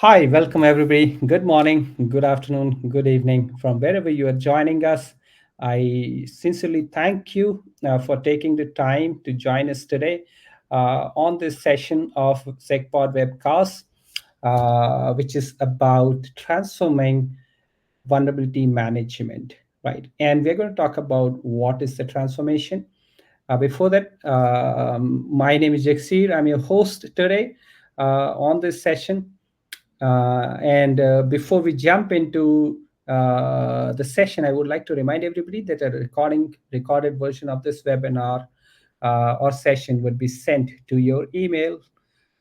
Hi, welcome everybody. Good morning, good afternoon, good evening from wherever you are joining us. I sincerely thank you for taking the time to join us today on this session of SecPod webcast, which is about transforming vulnerability management, right? And we're going to talk about what is the transformation. Before that, my name is Jaksir. I'm your host today on this session. And before we jump into the session, I would like to remind everybody that a recorded version of this webinar or session would be sent to your email,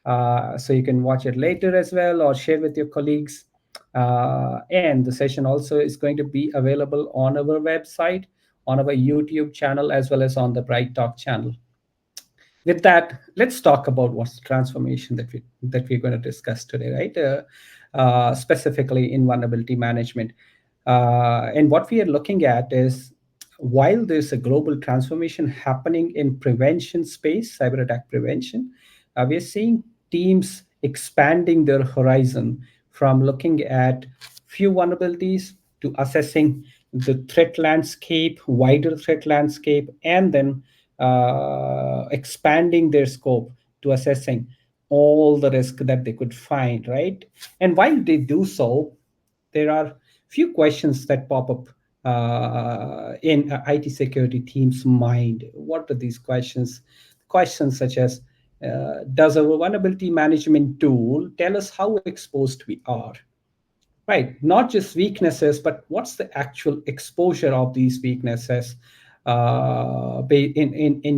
so you can watch it later as well or share with your colleagues. And the session also is going to be available on our website, on our YouTube channel, as well as on the Bright Talk channel. With that, let's talk about what's the transformation that we're going to discuss today, right? Specifically in vulnerability management. And what we are looking at is, while there's a global transformation happening in prevention space, cyber attack prevention, we are seeing teams expanding their horizon from looking at few vulnerabilities to assessing the threat landscape, wider threat landscape, and then expanding their scope to assessing all the risk that they could find, right? And while they do so, there are few questions that pop up in IT security team's mind. What are these questions? Questions such as, does our vulnerability management tool tell us how exposed we are? Right, not just weaknesses, but what's the actual exposure of these weaknesses in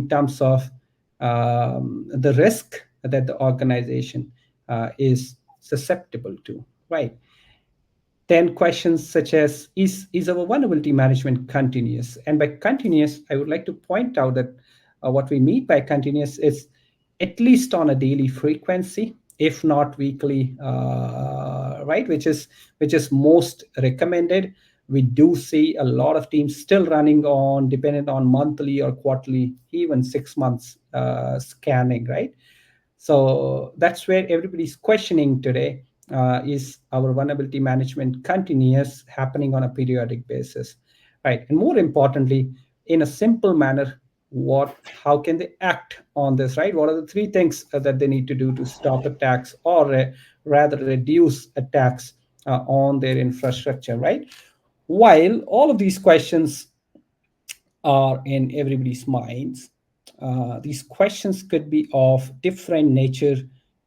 terms of the risk that the organization is susceptible to, right? Then questions such as, is our vulnerability management continuous? And by continuous, I would like to point out that what we mean by continuous is at least on a daily frequency, if not weekly, right? Which is most recommended. We do see a lot of teams still running on, dependent on monthly or quarterly, even 6 months scanning, right? So that's where everybody's questioning today, is our vulnerability management continuous, happening on a periodic basis, right? And more importantly, in a simple manner, how can they act on this, right? What are the three things that they need to do to stop attacks, or rather reduce attacks on their infrastructure, right? While all of these questions are in everybody's minds, these questions could be of different nature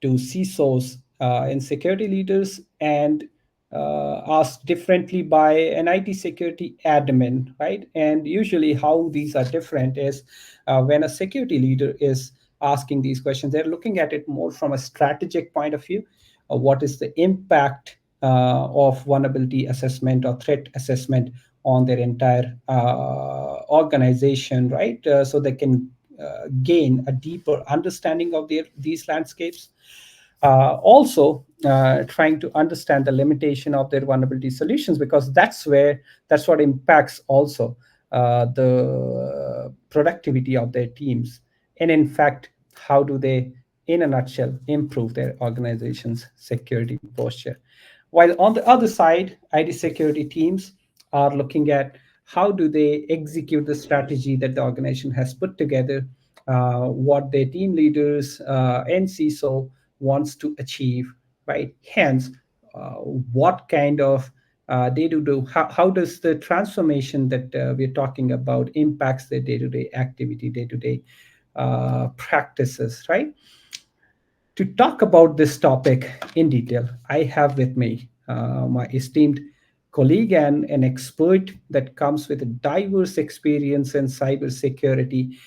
to CISOs and security leaders, and asked differently by an IT security admin, right? And usually, how these are different is, when a security leader is asking these questions, they're looking at it more from a strategic point of view. What is the impact of vulnerability assessment or threat assessment on their entire organization, right? So they can gain a deeper understanding of these landscapes. Also, trying to understand the limitation of their vulnerability solutions, because that's what impacts also the productivity of their teams. And in fact, how do they, in a nutshell, improve their organization's security posture? While on the other side, IT security teams are looking at how do they execute the strategy that the organization has put together, what their team leaders and CISO wants to achieve, right? Hence, what kind of they do, how does the transformation that we're talking about impacts their day-to-day activity, day-to-day practices, right? To talk about this topic in detail, I have with me my esteemed colleague and an expert that comes with a diverse experience in cybersecurity.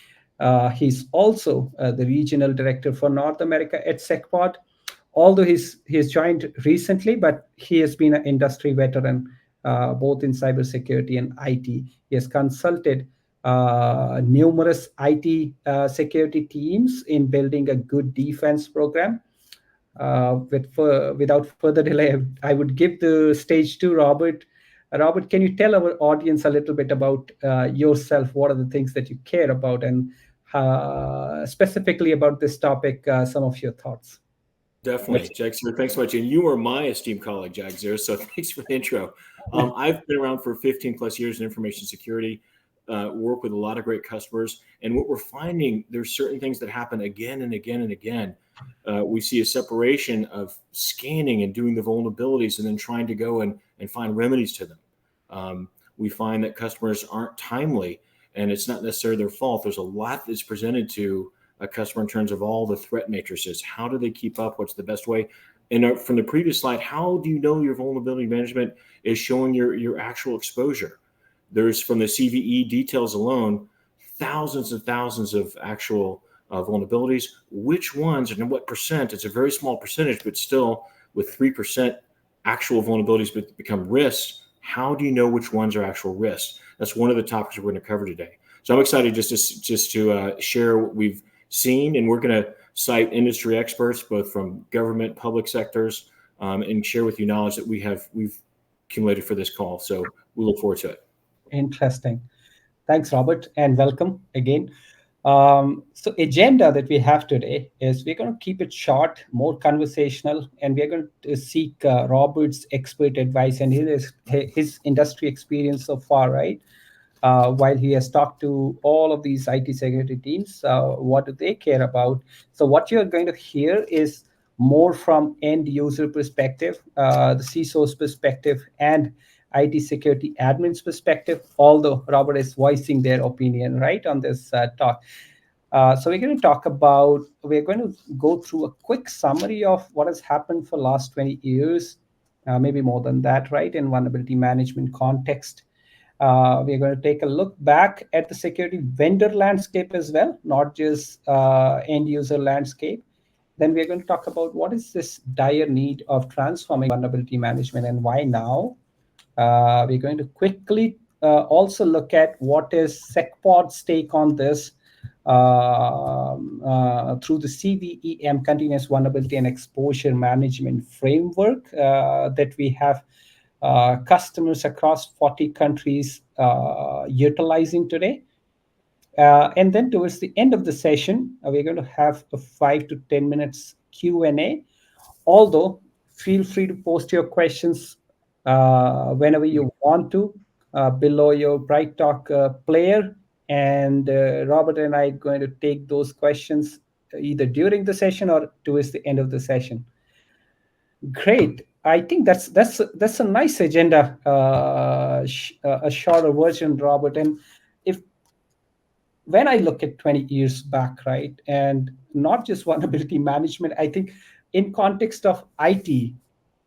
He's also the regional director for North America at SecPod. Although he's joined recently, but he has been an industry veteran both in cybersecurity and IT. He has consulted numerous IT security teams in building a good defense program. Without further delay, I would give the stage to Robert. Robert, can you tell our audience a little bit about yourself? What are the things that you care about, and specifically about this topic, some of your thoughts? Definitely, Jack Zero. Thanks so much. And you are my esteemed colleague, Jack Zero. So thanks for the intro. I've been around for 15 plus years in information security, work with a lot of great customers. And what we're finding, there's certain things that happen again and again and again. We see a separation of scanning and doing the vulnerabilities and then trying to go and find remedies to them. We find that customers aren't timely, and it's not necessarily their fault. There's a lot that's presented to a customer in terms of all the threat matrices. How do they keep up? What's the best way? And from the previous slide, how do you know your vulnerability management is showing your actual exposure? There's, from the CVE details alone, thousands and thousands of actual vulnerabilities. Which ones and what percent? It's a very small percentage, but still, with 3% actual vulnerabilities become risks, how do you know which ones are actual risks? That's one of the topics we're going to cover today. So I'm excited just to share what we've seen, and we're going to cite industry experts, both from government, public sectors, and share with you knowledge that we've accumulated for this call. So we look forward to it. Interesting. Thanks, Robert, and welcome again. So agenda that we have today is we're going to keep it short, more conversational, and we're going to seek Robert's expert advice and his industry experience so far, right? While he has talked to all of these IT security teams, what do they care about? So what you're going to hear is more from end user perspective, the CISO's perspective, and IT security admin's perspective, although Robert is voicing their opinion, right, on this talk. So we're going to go through a quick summary of what has happened for last 20 years, maybe more than that, right, in vulnerability management context. We're going to take a look back at the security vendor landscape as well, not just end user landscape. Then we're going to talk about what is this dire need of transforming vulnerability management and why now. We're going to quickly also look at what is SecPod's take on this through the CVEM, Continuous Vulnerability and Exposure Management Framework that we have customers across 40 countries utilizing today. And then towards the end of the session, we're going to have a 5 to 10 minutes Q&A. Although, feel free to post your questions whenever you want to below your Bright Talk player. And Robert and I are going to take those questions either during the session or towards the end of the session. Great. I think that's a nice agenda, a shorter version, Robert. And if when I look at 20 years back, right, and not just vulnerability management, I think in context of IT,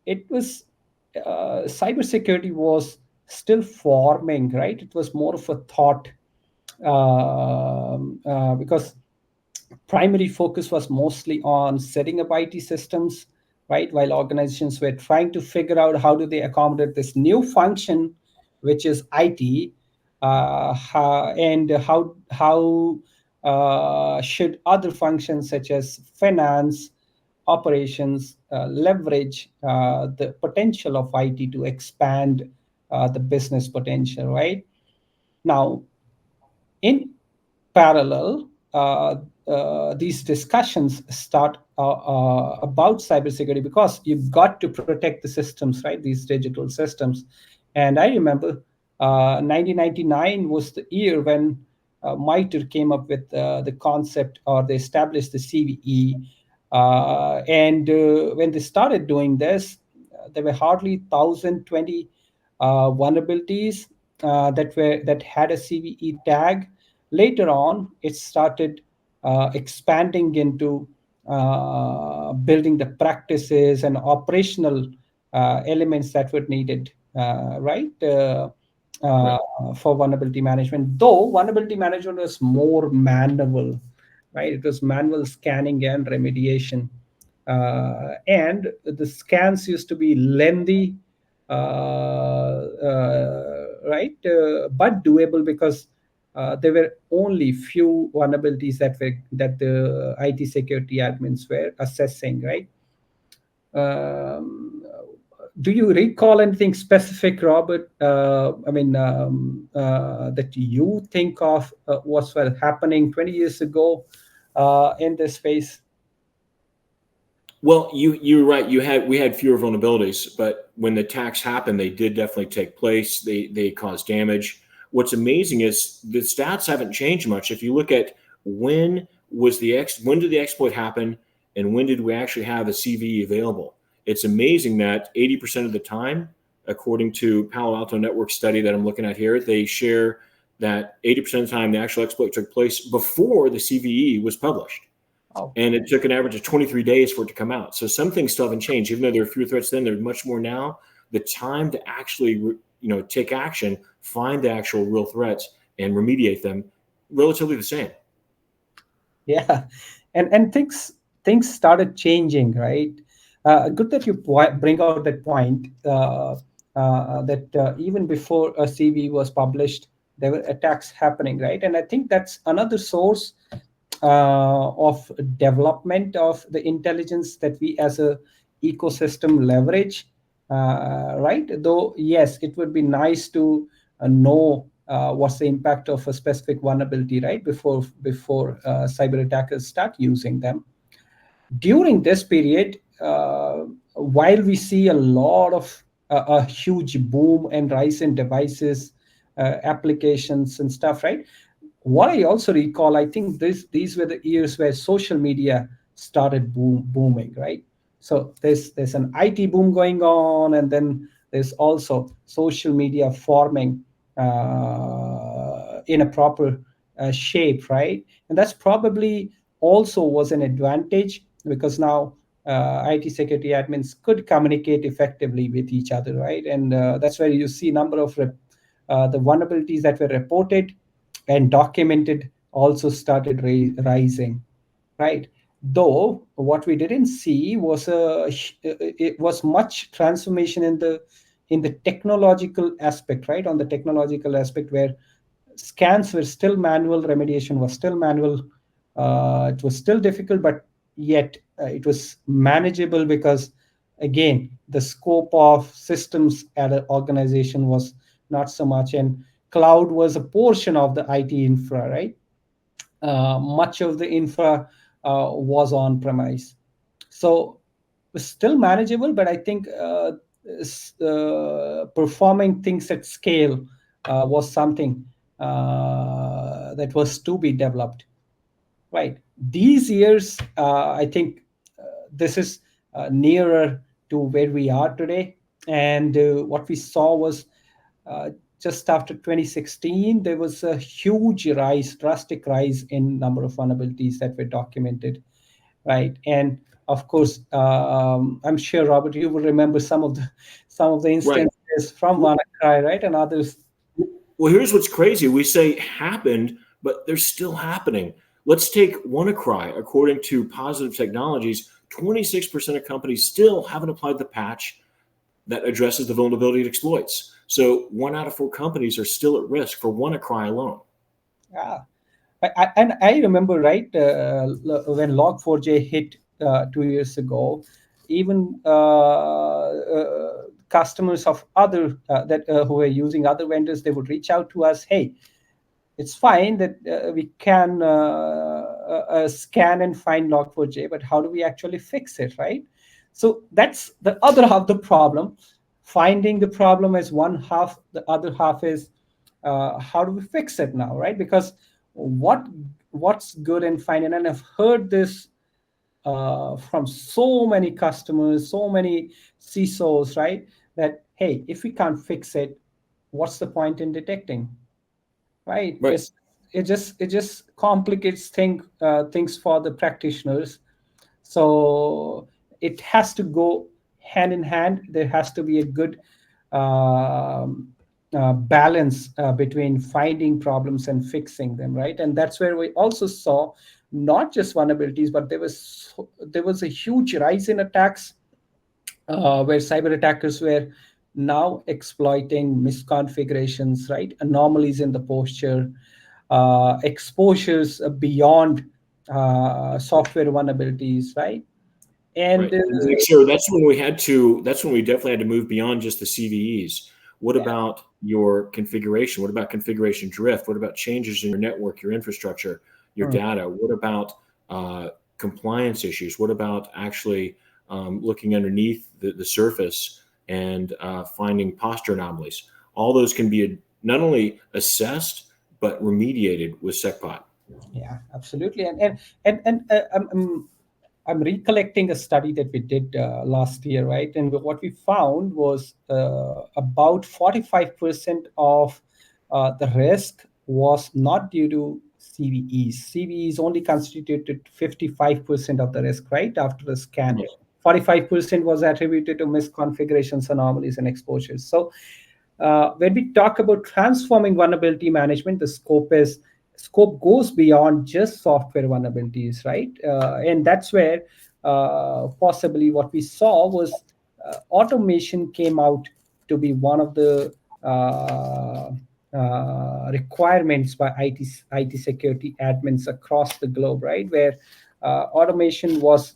it was cybersecurity was still forming, right? It was more of a thought because primary focus was mostly on setting up IT systems, right? While organizations were trying to figure out how do they accommodate this new function, which is IT, and how should other functions such as finance, operations leverage the potential of IT to expand the business potential, right? Now, in parallel, these discussions start about cybersecurity because you've got to protect the systems, right? These digital systems. And I remember 1999 was the year when MITRE came up with the concept, or they established the CVE. And when they started doing this, there were hardly 1,020 vulnerabilities that had a CVE tag. Later on, it started expanding into building the practices and operational elements that were needed, right? Right. For vulnerability management. Though vulnerability management was more manual, right? It was manual scanning and remediation. And the scans used to be lengthy, right? But doable because there were only few vulnerabilities that the IT security admins were assessing, right? Um, do you recall anything specific, Robert? That you think of was happening 20 years ago in this space? Well, you're right. We had fewer vulnerabilities, but when the attacks happened, they did definitely take place. They caused damage. What's amazing is the stats haven't changed much. If you look at when did the exploit happen, and when did we actually have a CVE available? It's amazing that 80% of the time, according to Palo Alto Network study that I'm looking at here, they share that 80% of the time the actual exploit took place before the CVE was published. Oh, And it took an average of 23 days for it to come out. So some things still haven't changed. Even though there are fewer threats then, there's much more now. The time to actually, take action, find the actual real threats, and remediate them, relatively the same. yeah, and things started changing, right? Good that you bring out that point. That even before a CV was published, there were attacks happening, right? And I think that's another source of development of the intelligence that we as a ecosystem leverage, right? Though yes, it would be nice to know what's the impact of a specific vulnerability, right, before cyber attackers start using them. During this period, while we see a lot of a huge boom and rise in devices, applications and stuff, right? What I also recall, I think these were the years where social media started booming, right? So there's an IT boom going on, and then there's also social media forming in a proper shape, right? And that's probably also was an advantage because now IT security admins could communicate effectively with each other, right? And that's where you see number of the vulnerabilities that were reported and documented also started rising, right? Though what we didn't see was it was much transformation in the technological aspect, right? On the technological aspect where scans were still manual, remediation was still manual. It was still difficult, but yet it was manageable because, again, the scope of systems at an organization was not so much, and cloud was a portion of the IT infra, right? Much of the infra was on premise. So it was still manageable, but I think performing things at scale was something that was to be developed. Right. These years, I think this is nearer to where we are today. And what we saw was uh, just after 2016, there was a huge rise, drastic rise in number of vulnerabilities that were documented. Right. And of course, I'm sure Robert, you will remember some of the Right. instances from WannaCry, right, and others. Well, here's what's crazy. We say happened, but they're still happening. Let's take WannaCry. According to Positive Technologies, 26% of companies still haven't applied the patch that addresses the vulnerability it exploits. So 1 out of 4 companies are still at risk for WannaCry alone. Yeah. And I remember, right, when Log4j hit 2 years ago, even customers of other that who were using other vendors, they would reach out to us. Hey, it's fine that we can scan and find Log4j, but how do we actually fix it, right? So that's the other half the problem. Finding the problem is one half, the other half is how do we fix it now, right? Because what what's good and fine, and I've heard this from so many customers, so many CISOs, right? That hey, if we can't fix it, what's the point in detecting, right? Right. It just complicates things for the practitioners. So it has to go hand in hand. There has to be a good um, balance between finding problems and fixing them, right? And that's where we also saw not just vulnerabilities, but there was a huge rise in attacks where cyber attackers were now exploiting misconfigurations, right? Anomalies in the posture, exposures beyond software vulnerabilities, right? And Right. And like, sure, that's when we had to, that's when we definitely had to move beyond just the CVEs. What yeah, about your configuration? What about configuration drift? What about changes in your network, your infrastructure, your mm, data? What about compliance issues? What about actually looking underneath the surface and finding posture anomalies. All those can be not only assessed but remediated with SecPod. Yeah, absolutely. And I'm recollecting a study that we did last year, right? And what we found was about 45% of the risk was not due to CVEs. CVEs only constituted 55% of the risk, right? After a scan, Right. 45% was attributed to misconfigurations, anomalies, and exposures. So when we talk about transforming vulnerability management, the scope goes beyond just software vulnerabilities, right? And that's where possibly what we saw was automation came out to be one of the requirements by IT security admins across the globe, right? Where automation was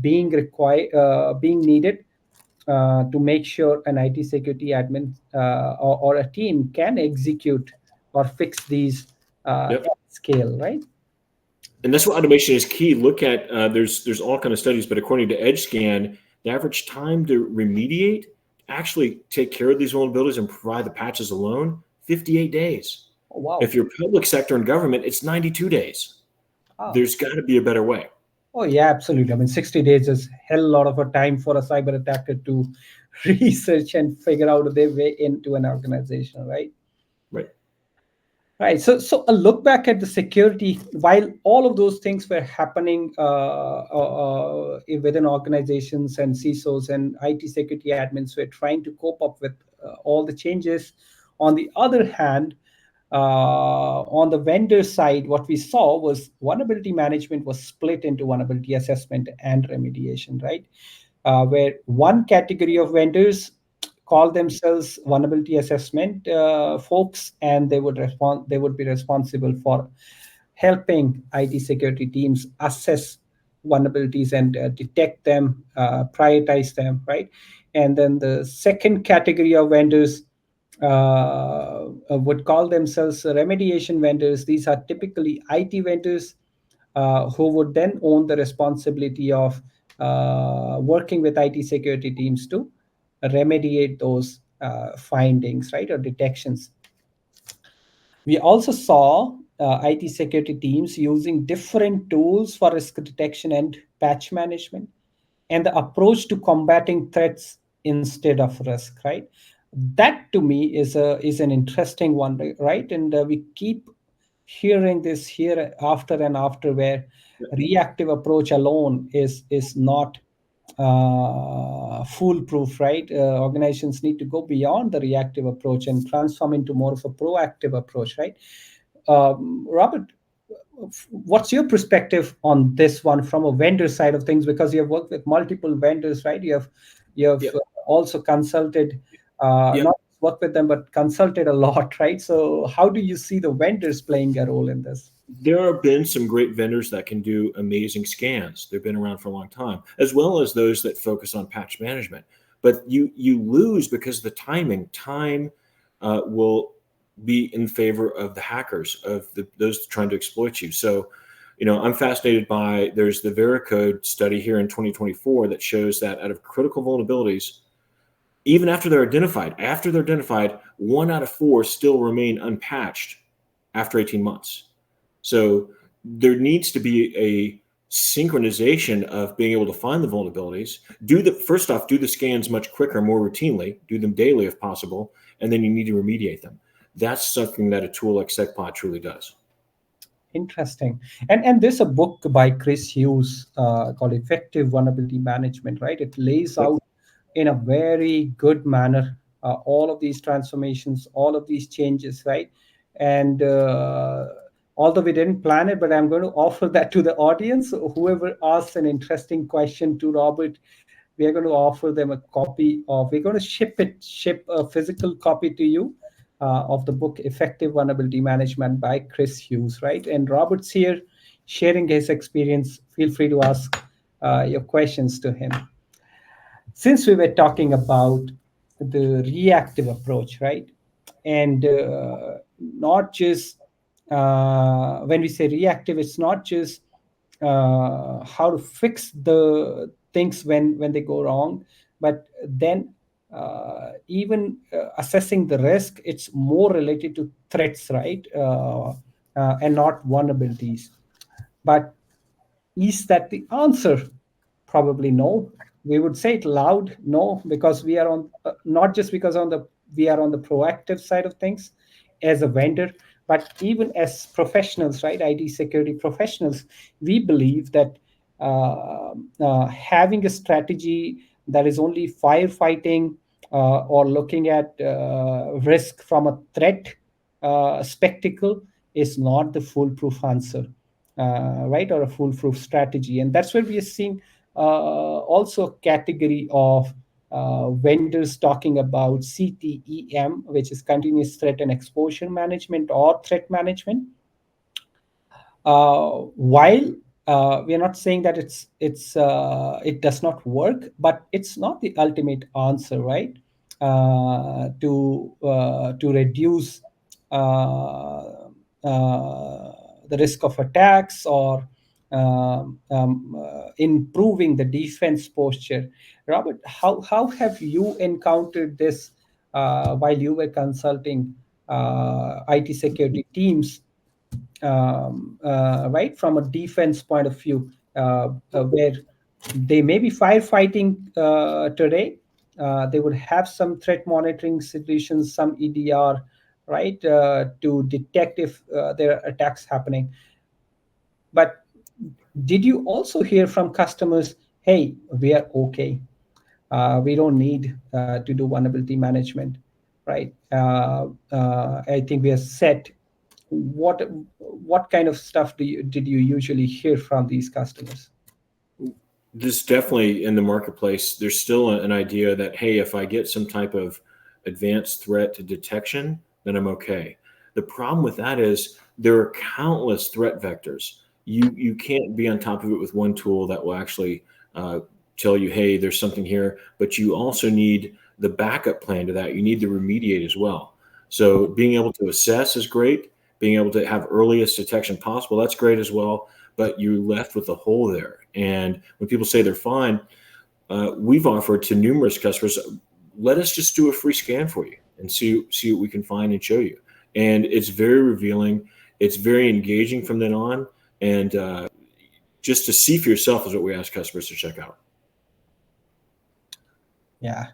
being needed to make sure an IT security admin or a team can execute or fix these Yep. at scale, right? And that's why automation is key. Look at there's all kind of studies, but according to EdgeScan, the average time to remediate, actually take care of these vulnerabilities and provide the patches alone, 58 days. Oh, wow. If you're public sector and government, it's 92 days. Oh, There's got to be a better way. oh, yeah, absolutely. I mean, 60 days is hell lot of a time for a cyber attacker to research and figure out their way into an organization, right? Right. Right. So a look back at the security, while all of those things were happening within organizations and CISOs and IT security admins were trying to cope up with all the changes. On the other hand, on the vendor side, what we saw was vulnerability management was split into vulnerability assessment and remediation, right? Where one category of vendors call themselves vulnerability assessment folks, and they would be responsible for helping IT security teams assess vulnerabilities and detect them, prioritize them, right? And then the second category of vendors would call themselves remediation vendors. These are typically IT vendors who would then own the responsibility of working with IT security teams to remediate those findings, right, or detections. We also saw IT security teams using different tools for risk detection and patch management, and the approach to combating threats instead of risk, right? That to me is an interesting one, right? And we keep hearing this here after and after, where reactive approach alone is not foolproof, right? Organizations need to go beyond the reactive approach and transform into more of a proactive approach, right? Robert, what's your perspective on this one from a vendor side of things? Because you have worked with multiple vendors, right? You have Yep. also consulted, Yep. not worked with them, but consulted a lot, right? So how do you see the vendors playing a role in this? There have been some great vendors that can do amazing scans. They've been around for a long time, as well as those that focus on patch management. But you lose because of the timing. Time will be in favor of the hackers, of those trying to exploit you. So, I'm fascinated by there's the Veracode study here in 2024 that shows that out of critical vulnerabilities, even after they're identified, 1 out of 4 still remain unpatched after 18 months. So there needs to be a synchronization of being able to find the vulnerabilities. First off, do the scans much quicker, more routinely, do them daily if possible, and then you need to remediate them. That's something that a tool like SecPod truly does. Interesting. And there's a book by Chris Hughes called Effective Vulnerability Management, right? It lays Yep. out in a very good manner all of these transformations, all of these changes, right? And although we didn't plan it, but I'm going to offer that to the audience. Whoever asks an interesting question to Robert, we are going to offer them a copy of, we're going to ship a physical copy to you of the book Effective Vulnerability Management by Chris Hughes, right? And Robert's here sharing his experience. Feel free to ask your questions to him. Since we were talking about the reactive approach, right? And not just when we say reactive, it's not just how to fix things when they go wrong. But then even assessing the risk, it's more related to threats, right? And not vulnerabilities. But is that the answer? Probably no. We would say it loud, no, because we are on not just because on the we are on the proactive side of things as a vendor, but even as professionals, right? IT security professionals, we believe that having a strategy that is only firefighting or looking at risk from a threat spectacle is not the foolproof answer, right, or a foolproof strategy. And that's where we are seeing also a category of vendors talking about CTEM, which is continuous threat and exposure management or threat management. While we are not saying that it does not work, but it's not the ultimate answer, right? To reduce uh, the risk of attacks or improving the defense posture. Robert, how have you encountered this while you were consulting IT security teams, right, from a defense point of view, where they may be firefighting today. They would have some threat monitoring solutions, some EDR, right, to detect if there are attacks happening. But did you also hear from customers, hey, we are okay, we don't need to do vulnerability management, right? I think we are set. What kind of stuff did you usually hear from these customers? This definitely in the marketplace, there's still an idea that, hey, if I get some type of advanced threat to detection, then I'm okay. The problem with that is there are countless threat vectors. You can't be on top of it with one tool that will actually tell you, hey, there's something here, but you also need the backup plan to that. You need to remediate as well. So being able to assess is great. Being able to have earliest detection possible, that's great as well. But you're left with a hole there. And when people say they're fine, we've offered to numerous customers, let us just do a free scan for you and see what we can find and show you. And it's very revealing. It's very engaging from then on. And just to see for yourself is what we ask customers to check out. Yeah,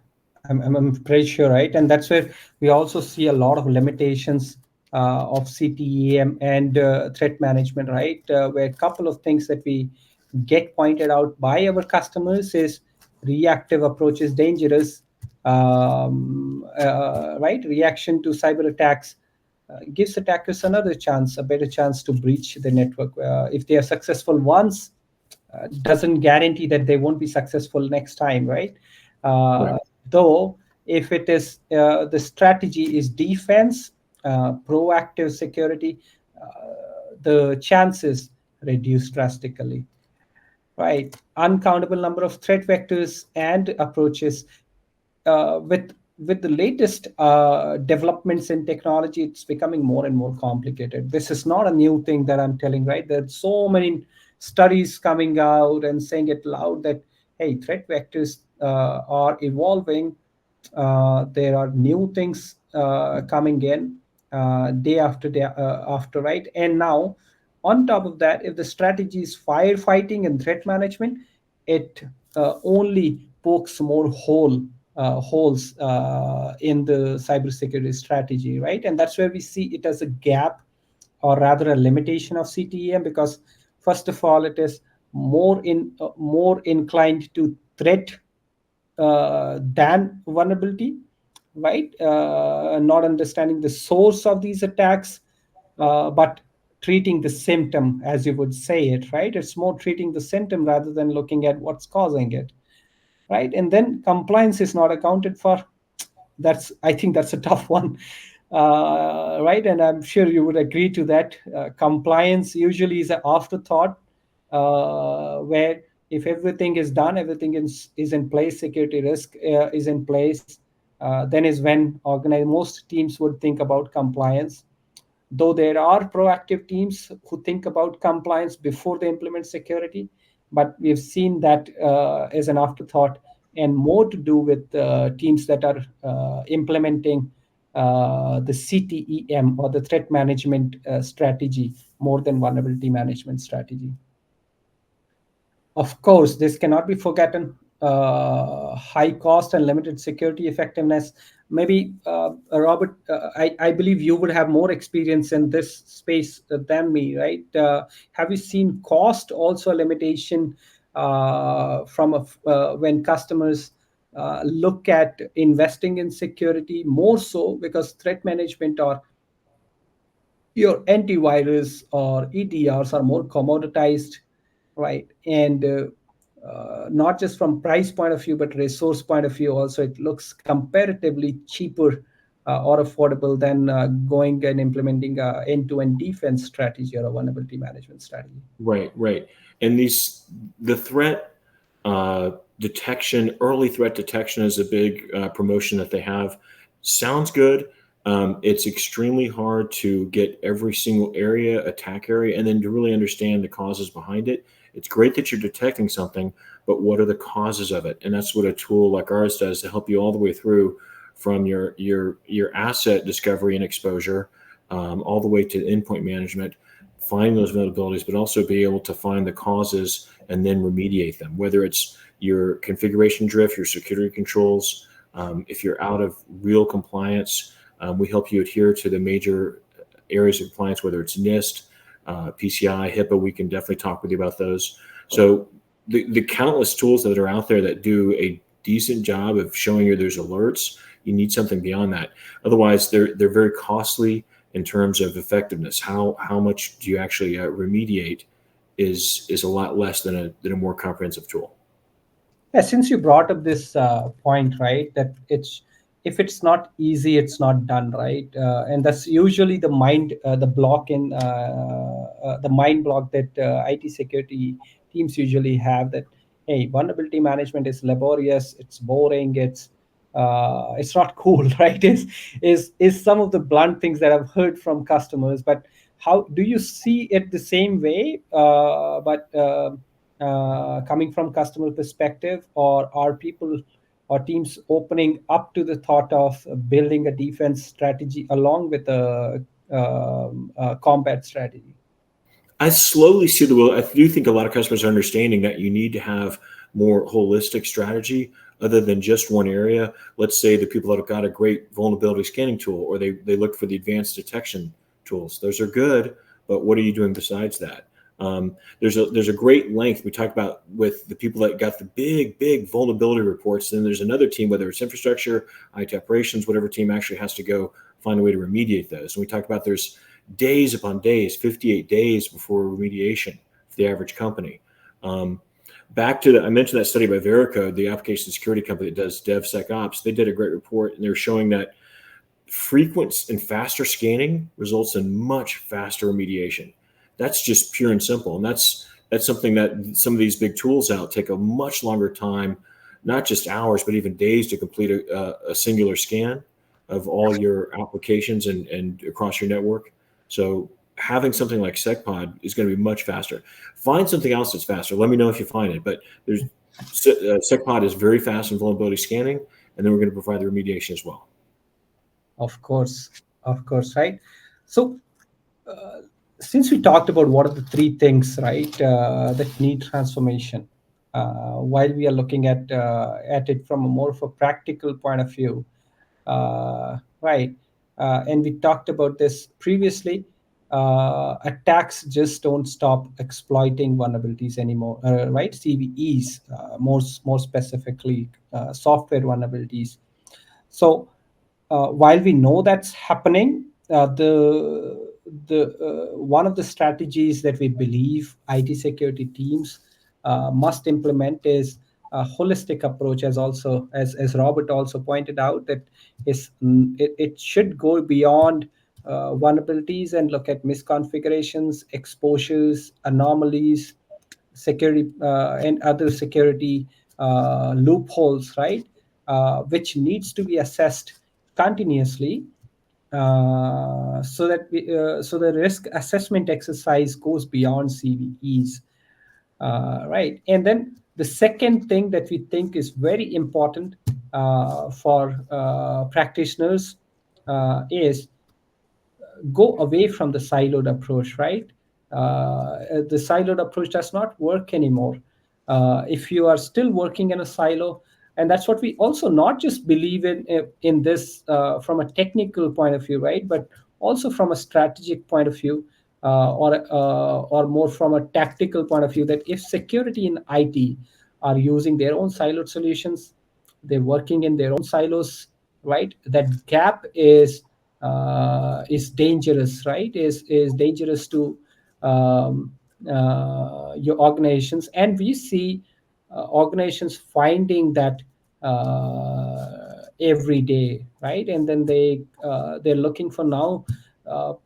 I'm pretty sure, right? And that's where we also see a lot of limitations of CTEM and threat management, right? Where a couple of things that we get pointed out by our customers is reactive approach is dangerous, right? Reaction to cyber attacks gives attackers another chance, a better chance to breach the network. If they are successful once, doesn't guarantee that they won't be successful next time, right? Right. Uh, though, if it is the strategy is defense, proactive security, the chances reduce drastically, right? Uncountable number of threat vectors and approaches. With the latest developments in technology, it's becoming more and more complicated. This is not a new thing that I'm telling, right? There's so many studies coming out and saying it loud that, hey, threat vectors are evolving. There are new things coming in day after day after, right? And now, on top of that, if the strategy is firefighting and threat management, it only pokes more holes in the cybersecurity strategy, right? And that's where we see it as a gap, or rather a limitation of CTEM, because first of all, it is more inclined to threat than vulnerability, right? Not understanding the source of these attacks, but treating the symptom, as you would say it, right? It's more treating the symptom rather than looking at what's causing it, right? And then compliance is not accounted for. That's, I think that's a tough one, right? And I'm sure you would agree to that. Compliance usually is an afterthought, where if everything is done, everything is in place, security risk is in place, then is when most teams would think about compliance. Though there are proactive teams who think about compliance before they implement security, but we've seen that as an afterthought, and more to do with teams that are implementing the CTEM, or the threat management strategy, more than vulnerability management strategy. Of course, this cannot be forgotten. High cost and limited security effectiveness. Maybe, Robert, I believe you would have more experience in this space than me, right? Have you seen cost also a limitation when customers look at investing in security more so because threat management or your antivirus or EDRs are more commoditized, right? And not just from price point of view, but resource point of view also, it looks comparatively cheaper or affordable than going and implementing a end-to-end defense strategy or a vulnerability management strategy. Right, right. And the threat detection, early threat detection is a big promotion that they have. Sounds good. It's extremely hard to get every single attack area, and then to really understand the causes behind it. It's great that you're detecting something, but what are the causes of it? And that's what a tool like ours does to help you all the way through from your asset discovery and exposure, all the way to endpoint management, find those vulnerabilities, but also be able to find the causes and then remediate them, whether it's your configuration drift, your security controls. If you're out of real compliance, we help you adhere to the major areas of compliance, whether it's NIST, PCI, HIPAA. We can definitely talk with you about those. So the countless tools that are out there that do a decent job of showing you there's alerts, you need something beyond that. Otherwise, they're very costly in terms of effectiveness. How much do you actually remediate is a lot less than a more comprehensive tool. Yeah, since you brought up this point, right, that it's, if it's not easy, it's not done, right? And that's usually the mind block that IT security teams usually have. That, hey, vulnerability management is laborious, it's boring, it's not cool, right? Is some of the blunt things that I've heard from customers. But how do you see it the same way? Coming from customer perspective, or are people or teams opening up to the thought of building a defense strategy along with a combat strategy? I slowly see the will. I do think a lot of customers are understanding that you need to have more holistic strategy other than just one area. Let's say the people that have got a great vulnerability scanning tool, or they look for the advanced detection tools. Those are good, but what are you doing besides that? There's a great length we talked about with the people that got the big vulnerability reports. Then there's another team, whether it's infrastructure, IT operations, whatever team actually has to go find a way to remediate those. And we talked about there's days upon days, 58 days before remediation for the average company. Back to I mentioned that study by Veracode, the application security company that does DevSecOps. They did a great report, and they're showing that frequent and faster scanning results in much faster remediation. That's just pure and simple. And that's something that some of these big tools out take a much longer time, not just hours, but even days to complete a singular scan of all your applications and across your network. So having something like SecPod is going to be much faster. Find something else that's faster. Let me know if you find it. But there's SecPod is very fast in vulnerability scanning, and then we're going to provide the remediation as well. Of course, right? So, since we talked about what are the three things, right, that need transformation, while we are looking at it from a more of a practical point of view, right? And we talked about this previously. Attacks just don't stop exploiting vulnerabilities anymore, right? CVEs, more specifically, software vulnerabilities. So while we know that's happening, the one of the strategies that we believe IT security teams must implement is a holistic approach, as Robert also pointed out, that it should go beyond vulnerabilities and look at misconfigurations, exposures, anomalies, security and other security loopholes, right? Which needs to be assessed continuously, so the risk assessment exercise goes beyond CVEs. right? And then the second thing that we think is very important for practitioners is go away from the siloed approach, right? The siloed approach does not work anymore. If you are still working in a silo, and that's what we also not just believe in this from a technical point of view, right? But also from a strategic point of view, or more from a tactical point of view. That if security and IT are using their own siloed solutions, they're working in their own silos, right? That gap is dangerous, right? Is dangerous to um, your organizations, and we see organizations finding that every day, right? And then they're looking for now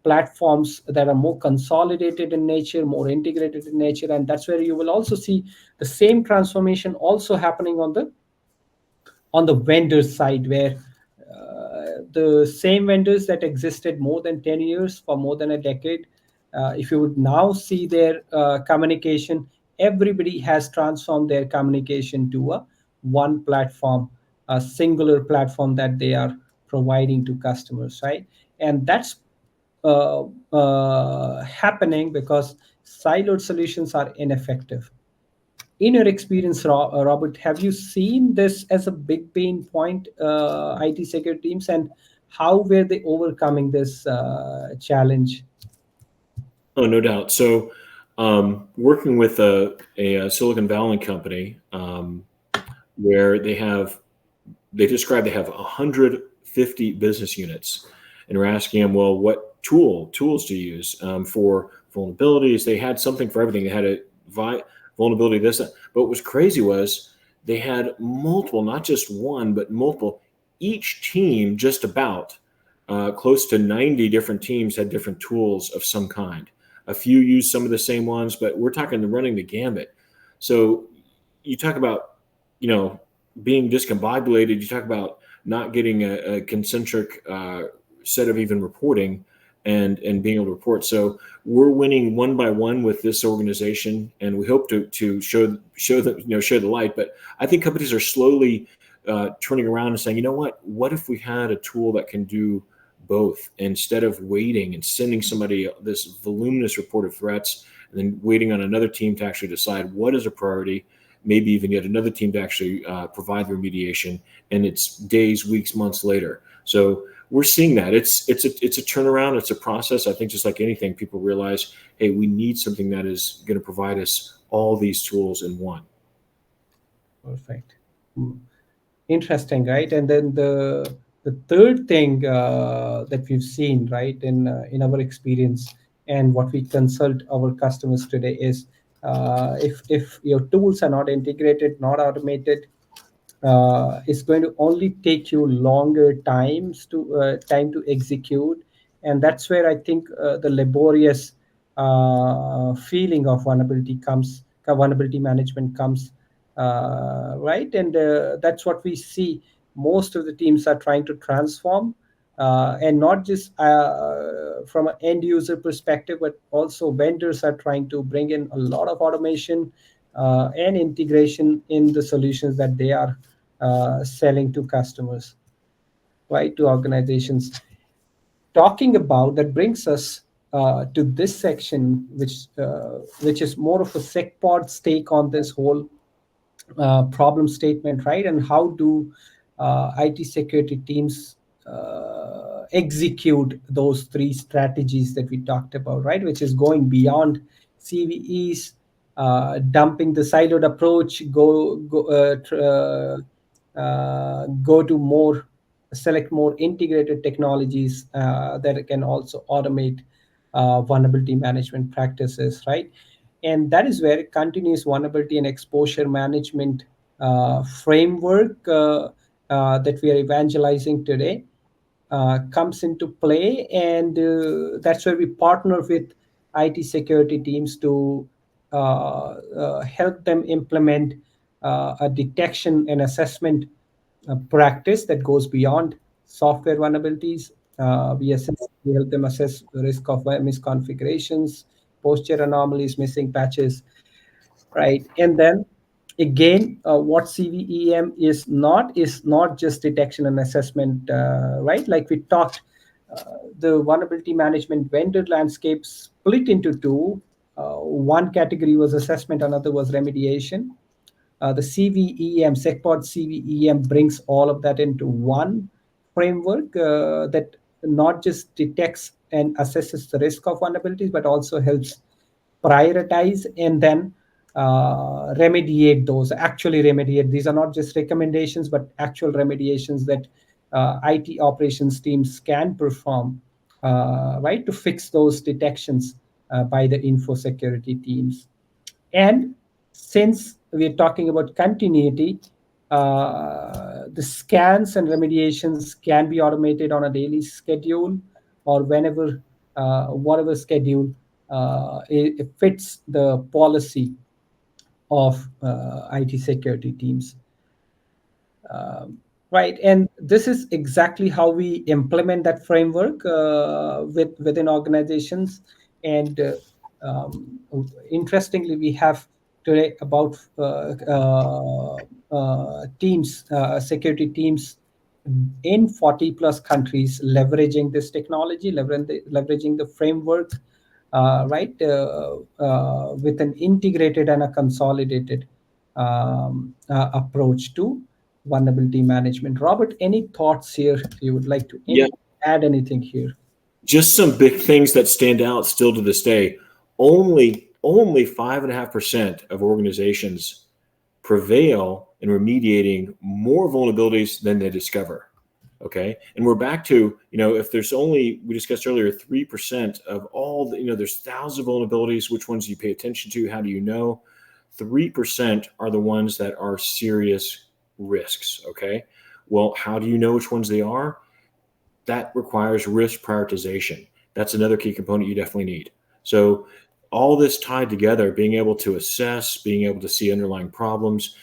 platforms that are more consolidated in nature, more integrated in nature, and that's where you will also see the same transformation also happening on the vendor side, where the same vendors that existed more than 10 years, for more than a decade, if you would now see their communication, everybody has transformed their communication to a one platform, a singular platform that they are providing to customers, right? And that's happening because siloed solutions are ineffective. In your experience, Robert, have you seen this as a big pain point, IT security teams, and how were they overcoming this challenge? Oh, no doubt. So, working with a Silicon Valley company, where they describe they have 150 business units, and we're asking them, well, what tools do you use for vulnerabilities? They had something for everything. They had a vulnerability this, that. But what was crazy was they had multiple, not just one, but multiple. Each team, just about close to 90 different teams, had different tools of some kind. A few used some of the same ones, but we're talking running the gambit. So you talk about, you know, being discombobulated. You talk about not getting a concentric set of even reporting and being able to report. So we're winning one by one with this organization, and we hope to show the show the light. But I think companies are slowly turning around and saying, you know what if we had a tool that can do both, instead of waiting and sending somebody this voluminous report of threats and then waiting on another team to actually decide what is a priority, maybe even yet another team to actually provide the remediation, and it's days, weeks, months later. So we're seeing that it's a turnaround. It's a process. I think just like anything, people realize, hey, we need something that is going to provide us all these tools in one. Perfect. Hmm. Interesting, right? And then the third thing that we've seen, right, in our experience and what we consult our customers today is if your tools are not integrated, not automated, it's going to only take you longer time to execute, and that's where I think the laborious feeling of vulnerability management comes, right? And that's what we see. Most of the teams are trying to transform, and not just from an end user perspective, but also vendors are trying to bring in a lot of automation and integration in the solutions that they are selling to customers, right, to organizations. Talking about that brings us to this section, which is more of a SecPod's take on this whole problem statement, right? And how do IT security teams execute those three strategies that we talked about, right? Which is going beyond CVEs, dumping the siloed approach, go to more, select more integrated technologies that can also automate vulnerability management practices, right? And that is where continuous vulnerability and exposure management framework that we are evangelizing today comes into play, and that's where we partner with IT security teams to help them implement a detection and assessment practice that goes beyond software vulnerabilities. We help them assess the risk of misconfigurations, posture anomalies, missing patches, right? And then again, what CVEM is not just detection and assessment, right? Like we talked, the vulnerability management vendor landscape split into two. One category was assessment, another was remediation. The CVEM, SecPod CVEM brings all of that into one framework that not just detects and assesses the risk of vulnerabilities, but also helps prioritize and then remediate those, actually remediate. These are not just recommendations, but actual remediations that IT operations teams can perform, right, to fix those detections by the info security teams. And since we're talking about continuity, the scans and remediations can be automated on a daily schedule or whenever, whatever schedule it fits the policy of IT security teams. Right, and this is exactly how we implement that framework within organizations. And interestingly, we have today about teams, security teams in 40 plus countries leveraging this technology, leveraging the framework, right, with an integrated and a consolidated approach to vulnerability management. Robert, any thoughts here? You would like to Yeah, add anything here? just some big things that stand out still to this day. Only 5.5% of organizations prevail in remediating more vulnerabilities than they discover. Okay, and we're back to, if there's only, we discussed earlier, 3% of all the, there's thousands of vulnerabilities. Which ones do you pay attention to? How do you know? 3% are the ones that are serious risks. Okay, well, how do you know which ones they are? That requires risk prioritization. That's another key component you definitely need. So all this tied together, being able to assess, being able to see underlying problems.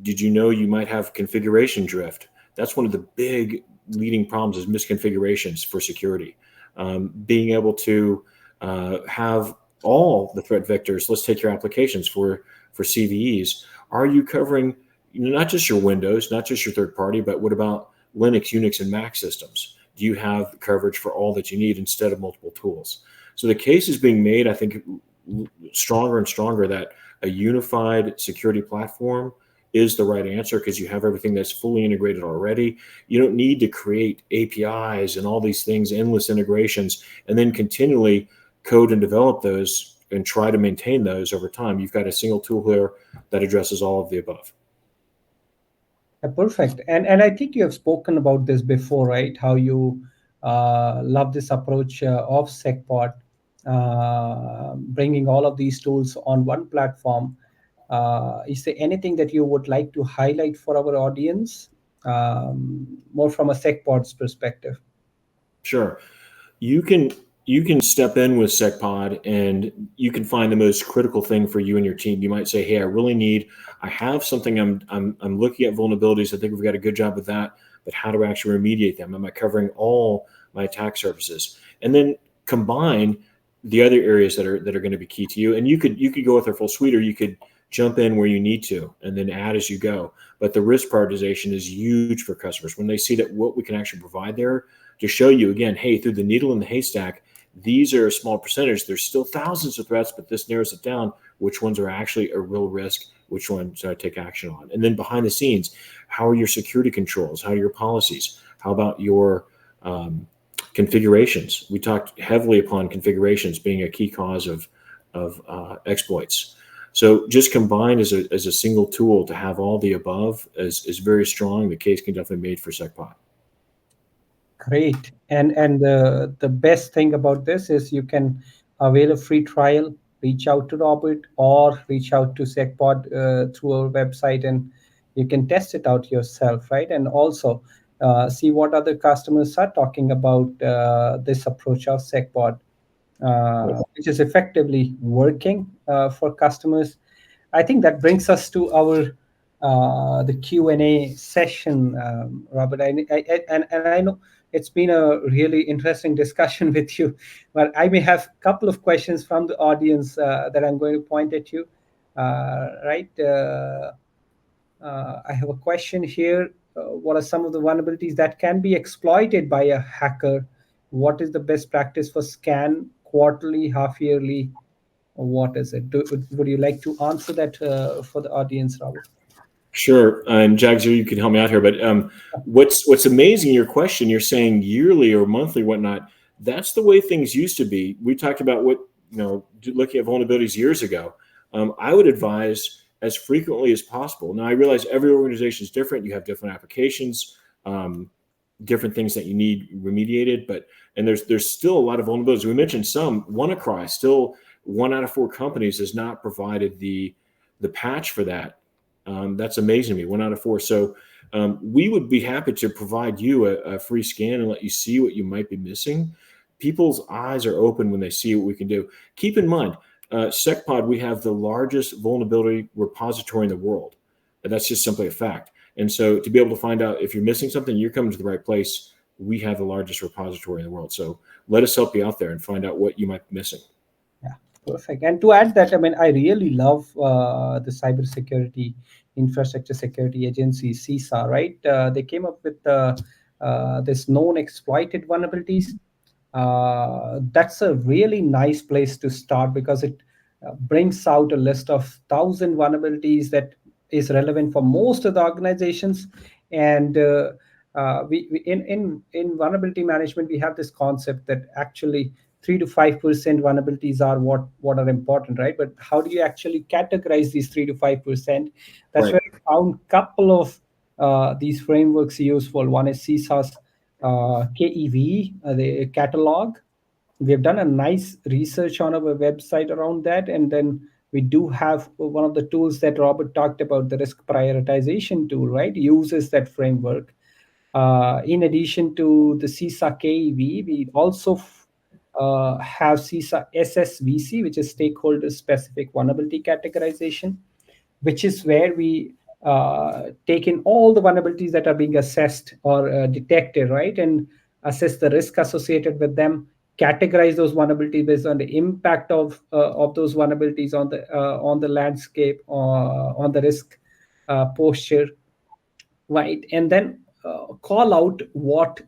Did you know you might have configuration drift? That's one of the big leading problems, is misconfigurations for security. Being able to have all the threat vectors. Let's take your applications for CVEs. Are you covering not just your Windows, not just your third party, but what about Linux, Unix, and Mac systems? Do you have coverage for all that you need instead of multiple tools? So the case is being made, I think, stronger and stronger, that a unified security platform is the right answer, because you have everything that's fully integrated already. You don't need to create APIs and all these things, endless integrations, and then continually code and develop those and try to maintain those over time. You've got a single tool here that addresses all of the above. Perfect. And I think you have spoken about this before, right? How you love this approach of SecPod, bringing all of these tools on one platform. Is there anything that you would like to highlight for our audience, more from a SecPod's perspective? Sure. You can step in with SecPod and you can find the most critical thing for you and your team. You might say, "Hey, I have something. I'm looking at vulnerabilities. I think we've got a good job with that, but how do I actually remediate them? Am I covering all my attack surfaces?" And then combine the other areas that are going to be key to you. And you could go with our full suite, or you could jump in where you need to and then add as you go. But the risk prioritization is huge for customers when they see that what we can actually provide there, to show you again, hey, through the needle in the haystack, these are a small percentage. There's still thousands of threats, but this narrows it down. Which ones are actually a real risk? Which ones should I take action on? And then behind the scenes, how are your security controls? How are your policies? How about your configurations? We talked heavily upon configurations being a key cause of exploits. So just combined as a single tool to have all the above is very strong. The case can definitely be made for SecPod. Great. And the best thing about this is you can avail a free trial, reach out to Robert or reach out to SecPod through our website, and you can test it out yourself, right? And also see what other customers are talking about this approach of SecPod, which is effectively working for customers. I think that brings us to our the Q&A session, Robert. And I know it's been a really interesting discussion with you, but I may have a couple of questions from the audience that I'm going to point at you. right? I have a question here. What are some of the vulnerabilities that can be exploited by a hacker? What is the best practice for scan quarterly, half yearly? What is it? Would you like to answer that for the audience, Robert? Sure. And Jags, you can help me out here. But what's amazing in your question, you're saying yearly or monthly, whatnot. That's the way things used to be. We talked about looking at vulnerabilities years ago. I would advise as frequently as possible. Now, I realize every organization is different. You have different applications, different things that you need remediated. And there's still a lot of vulnerabilities. We mentioned some. WannaCry, still 1 out of 4 companies has not provided the patch for that. That's amazing to me, 1 out of 4. So we would be happy to provide you a free scan and let you see what you might be missing. People's eyes are open when they see what we can do. Keep in mind, SecPod, we have the largest vulnerability repository in the world. And that's just simply a fact. And so to be able to find out if you're missing something, you're coming to the right place. We have the largest repository in the world. So let us help you out there and find out what you might be missing. Yeah, perfect. And to add that, I mean, I really love the cybersecurity infrastructure security agency, CISA, right? They came up with this known exploited vulnerabilities. That's a really nice place to start because it brings out a list of 1,000 vulnerabilities that is relevant for most of the organizations. And we in vulnerability management, we have this concept that actually 3 to 5% vulnerabilities are what are important, right? But how do you actually categorize these 3 to 5%? That's Right. where I found couple of these frameworks useful. One is CISA's KEV, the catalog. We have done a nice research on our website around that, and then we do have one of the tools that Robert talked about, the risk prioritization tool, right? Uses that framework. In addition to the CISA KEV, we also have CISA SSVC, which is stakeholder specific vulnerability categorization, which is where we take in all the vulnerabilities that are being assessed or detected, right? And assess the risk associated with them, categorize those vulnerabilities based on the impact of those vulnerabilities on the landscape, on the risk posture, right? And then call out what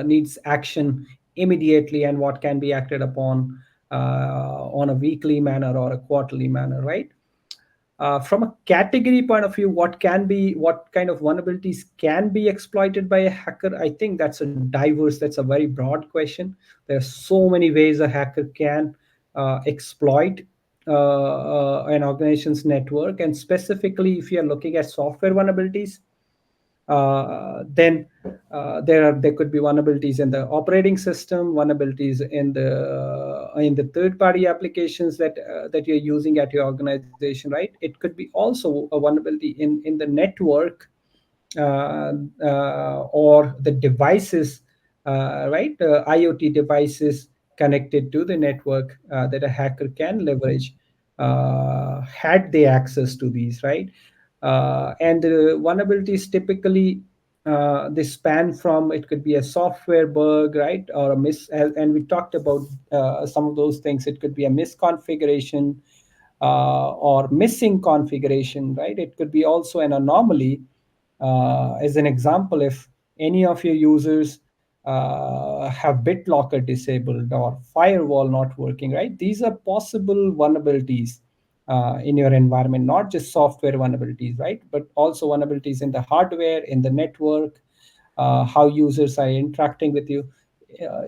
needs action immediately and what can be acted upon on a weekly manner or a quarterly manner, right? From a category point of view, what kind of vulnerabilities can be exploited by a hacker? I think that's a very broad question. There are so many ways a hacker can exploit an organization's network, and specifically if you're looking at software vulnerabilities, then there could be vulnerabilities in the operating system, vulnerabilities in the third party applications that you're using at your organization, right? It could be also a vulnerability in the network, or the devices, right? IoT devices connected to the network that a hacker can leverage had they access to these, right? And the vulnerabilities typically they span from, it could be a software bug, right, or a and we talked about some of those things. It could be a misconfiguration or missing configuration, right? It could be also an anomaly. As an example, if any of your users have BitLocker disabled or firewall not working, right? These are possible vulnerabilities in your environment, not just software vulnerabilities, right? But also vulnerabilities in the hardware, in the network, how users are interacting with you.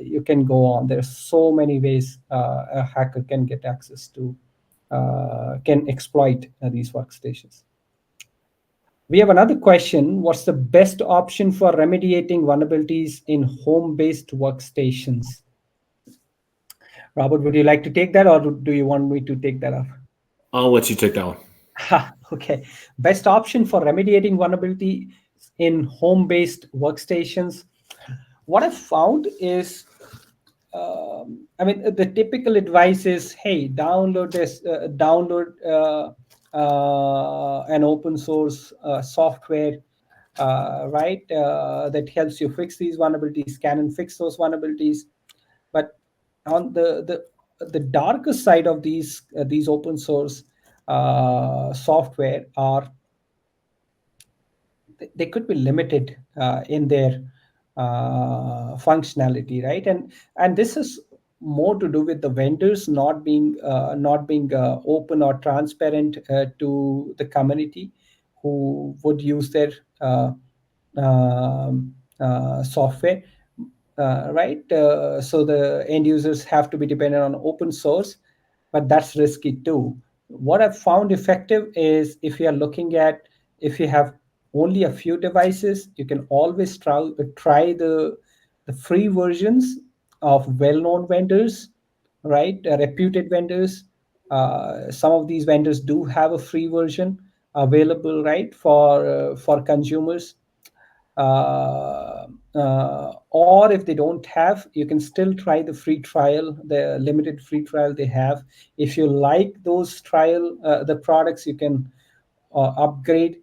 You can go on. There's so many ways a hacker can get access to, can exploit these workstations. We have another question. What's the best option for remediating vulnerabilities in home-based workstations? Robert, would you like to take that, or do you want me to take that up? I'll let you take that one. Okay. Best option for remediating vulnerability in home-based workstations. What I've found is, I mean, the typical advice is, hey, download an open source software, right? That helps you fix these vulnerabilities, scan and fix those vulnerabilities. But on the darker side of these open source software are, they could be limited in their functionality, right? And this is more to do with the vendors not being open or transparent to the community who would use their uh, software, right? So the end users have to be dependent on open source, but that's risky too. What I've found effective is, if you have only a few devices, you can always try the free versions of well-known vendors, right? Reputed vendors. Some of these vendors do have a free version available, right, for consumers. Or if they don't have, you can still try the free trial, the limited free trial they have. If you like those trial the products, you can upgrade.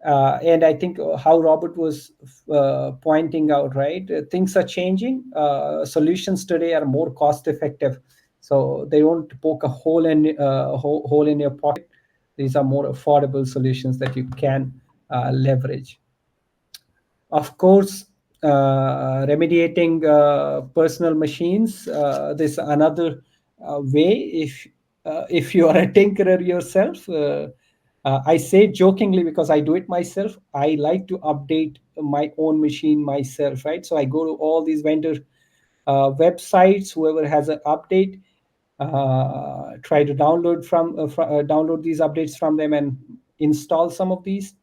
And I think how Robert was pointing out, right? Things are changing. Solutions today are more cost effective, so they don't poke a hole in your pocket. These are more affordable solutions that you can leverage. Of course, remediating personal machines. This another way. If you are a tinkerer yourself, I say jokingly because I do it myself. I like to update my own machine myself, right? So I go to all these vendor websites. Whoever has an update, try to download these updates from them and install some of these.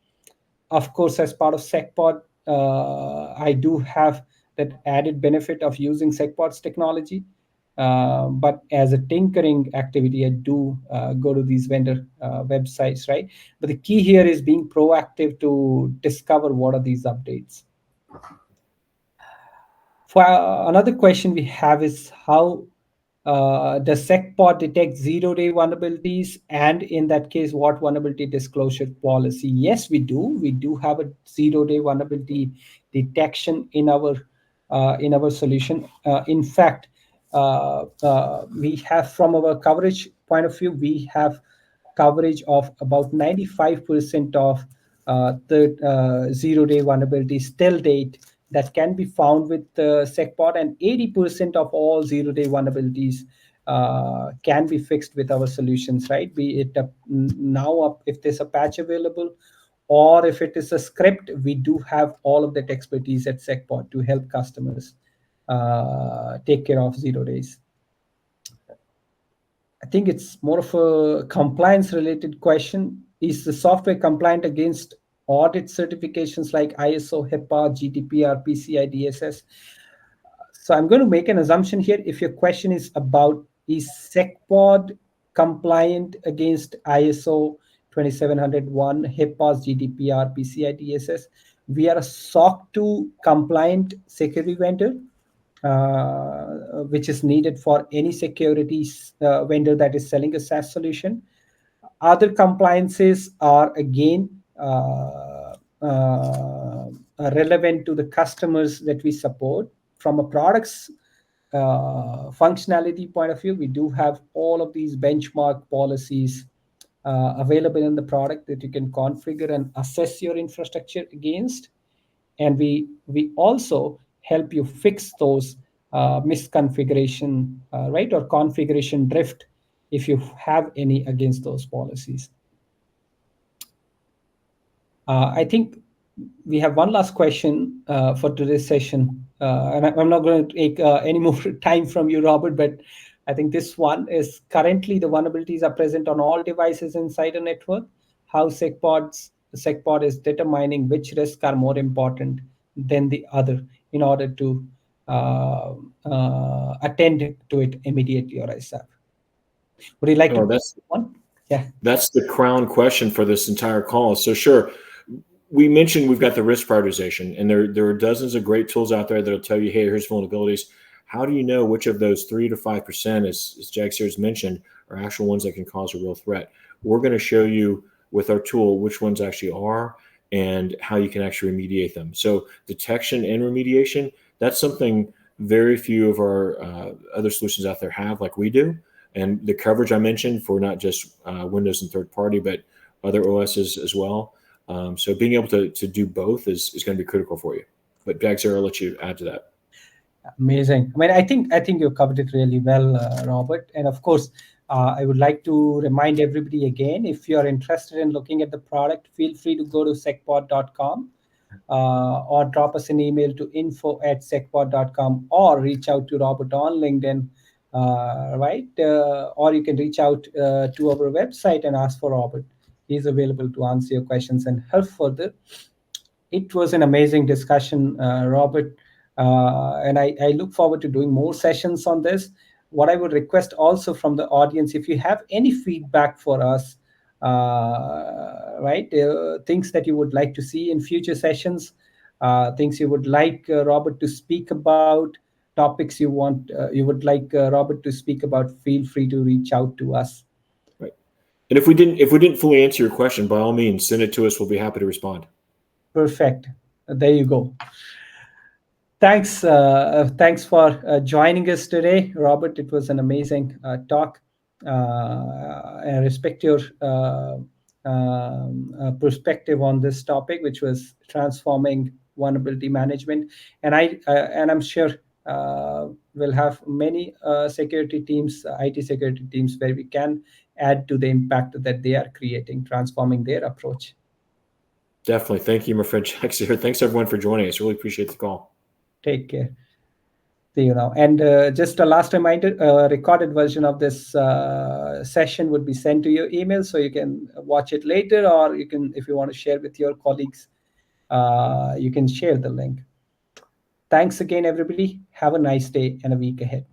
Of course, as part of SecPod, I do have that added benefit of using SecPod's technology. But as a tinkering activity, I do go to these vendor websites, right? But the key here is being proactive to discover what are these updates. For another question we have is, how does SecPod detect zero-day vulnerabilities? And in that case, what vulnerability disclosure policy? Yes, we do. We do have a zero-day vulnerability detection in our solution. In fact, we have, from our coverage point of view, we have coverage of about 95% of the zero-day vulnerabilities till date that can be found with SecPod, and 80% of all zero-day vulnerabilities can be fixed with our solutions, right? Be it now up if there's a patch available, or if it is a script, we do have all of that expertise at SecPod to help customers take care of zero days. I think it's more of a compliance related question. Is the software compliant against audit certifications like ISO, HIPAA, GDPR, PCI DSS? So I'm going to make an assumption here. If your question is about, is SecPod compliant against ISO 27001, HIPAA, GDPR, PCI DSS, we are a SOC 2 compliant security vendor, which is needed for any security vendor that is selling a SaaS solution. Other compliances are again relevant to the customers that we support. From a product's functionality point of view, we do have all of these benchmark policies available in the product that you can configure and assess your infrastructure against. And we also help you fix those misconfiguration, right, or configuration drift if you have any against those policies. I think we have one last question for today's session, and I'm not going to take any more time from you, Robert, but I think this one is, currently the vulnerabilities are present on all devices inside a network. How SecPod is determining which risks are more important than the other in order to attend to it immediately or ASAP. Would you like to Oh, take one? Yeah. that's the crown question for this entire call. So sure, we mentioned we've got the risk prioritization, and there are dozens of great tools out there that'll tell you, hey, here's vulnerabilities. How do you know which of those 3 to 5%, as Jagser has mentioned, are actual ones that can cause a real threat? We're going to show you with our tool which ones actually are and how you can actually remediate them. So detection and remediation, that's something very few of our other solutions out there have, like we do. and the coverage I mentioned for not just Windows and third party, but other OSs as well. So being able to do both is going to be critical for you. But Jagzer, I'll let you add to that. Amazing. I mean, I think you covered it really well, Robert. And of course, I would like to remind everybody again, if you are interested in looking at the product, feel free to go to secpod.com or drop us an email to info@secpod.com or reach out to Robert on LinkedIn, right? Or you can reach out to our website and ask for Robert. He's available to answer your questions and help further. It was an amazing discussion, Robert, and I look forward to doing more sessions on this. What I would request also from the audience, if you have any feedback for us, right, things that you would like to see in future sessions, things you would like Robert to speak about, topics you would like Robert to speak about, feel free to reach out to us. Right. And if we didn't fully answer your question, by all means, send it to us. We'll be happy to respond. Perfect. There you go. Thanks for joining us today, Robert. It was an amazing talk. I respect your perspective on this topic, which was transforming vulnerability management. And I'm sure we'll have many security teams, IT security teams, where we can add to the impact that they are creating, transforming their approach. Definitely. Thank you, my friend Jagzer. Thanks everyone for joining us. Really appreciate the call. Take care. See you now. And just a last reminder, a recorded version of this session would be sent to your email, so you can watch it later, or you can, if you want to share with your colleagues, you can share the link. Thanks again, everybody. Have a nice day and a week ahead.